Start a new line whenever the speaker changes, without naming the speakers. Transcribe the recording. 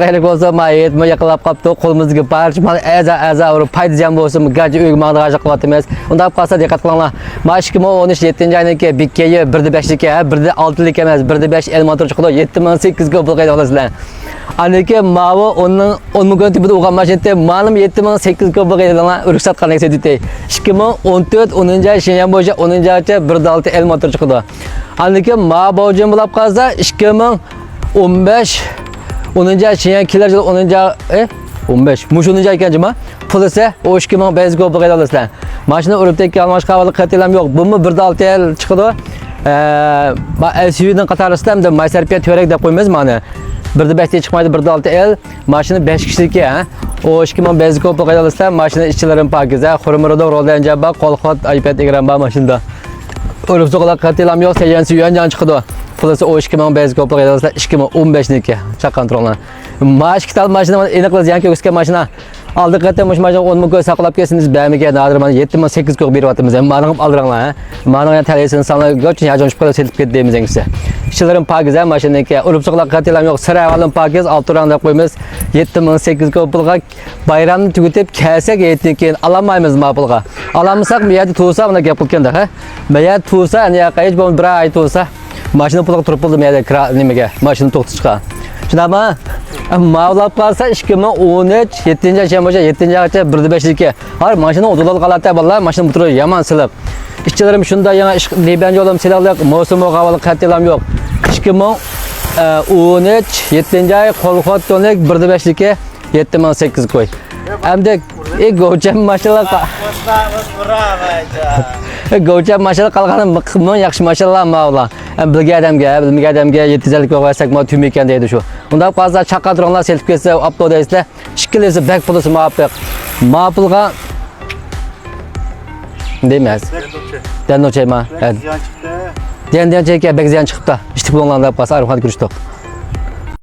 Qaylik bo'lsa, mayit, yaqinlab qolibdi, qo'limizga barcha mana aza urib, paydijan bo'lsin, garchi uyga mangda g'ajib qilyapmiz. Unda qolsa diqqat qilinglar. Mana 2013 7-oyniki bikkayi 1.5lik, 1.6lik emas, 1.5 elmontor chiqdi, 7800 ga pul qayda olasizlar. Aniki mavi onun 10 ming tibida o'g'an mashinada ma'lum 7800 ga pul qaydalar, ruxsat qilgan seditay. 2014 10-oy shenyan bo'yicha 10-oycha 1.6 elmontor chiqdi. Aniki ma bo'jim bo'lib qolsa 2015 10-ca şeyen kiler yıl 10-ca 15. Muş 10-ca iken cuma pul ise o 2000 bez go bagay alırsın. Maşını uruptaki almaş kavalı katilam yok. Bu mu 1.6 el çıkdı. SUV'den qatarısında hem de mayserpiye törek de koymaz mı hani? 1.5'te çıkmaydı 1.6 el. Maşını 5 kişilik ya. O 2000 bez go bagay alırsın. Maşını işçilerin pakize. Xurumurda rollayınca bak kolxot iPad ekran bak maşında. Uruptu kadar katilam yok. Seyen suyan can çıkdı. Pulası o 2000 bez go bagay alırsın. 2015'niki. Çak kontrollan. Maaş kital maşına eniqli ziyan köküske maşına aldık qatam maşına 10 ming saqlab kelsiniz bämiga nadir mana 7800 ga beryapmiz. Ma'nig'im aldıranglar ha. Ma'nig'im taleysin sanlar go'chin yajonib qolib setib ketdi demiz engisi. İşçilerin pakiz ha maşinaki urib chiqlaq qatilam yo'q. Sira alim pakiz 6 rang deb qo'ymiz. 7800 ga pulga bayramni tugutib kelsak aytdik keyin alamaymiz ma pulga. Alamsak bu yerda tursa buna gap qilganda ha. Bu yerda tursa ana hech bo'lmasa bir oy tursa mashina pulga turib bo'ldi bu yerda nimaga mashina to'xtatib chiqqan. Şunama mağlap kalsa 2013 7-ci boyunca 7-ci 1.5'lik. Hayır maşını odulalı qalata vallahi maşını buturu yaman silib. İşçilerim şunda yana Libanca olam silahlık mevsimi havalı qatilam yok. 2013 7-ci ay kolxot tonik 1.5'lik 7800 koy. Hem de go'cham maşallah. Go'cham maşallah qalğanim mıqmın yaxshi maşallah mavla. Bilgan adamga 750 ga qo'ysak ma tüm ekan deydi shu. Unda fazla chaqa dronlar selib kelsa, upload etsizlar, ishkilisi back pulisi ma'qul. Ma'qulga demas. Den noche ma. Den cheka bek ziyan chiqibdi. Ishtiq bo'lganda pas arxon kurishdi.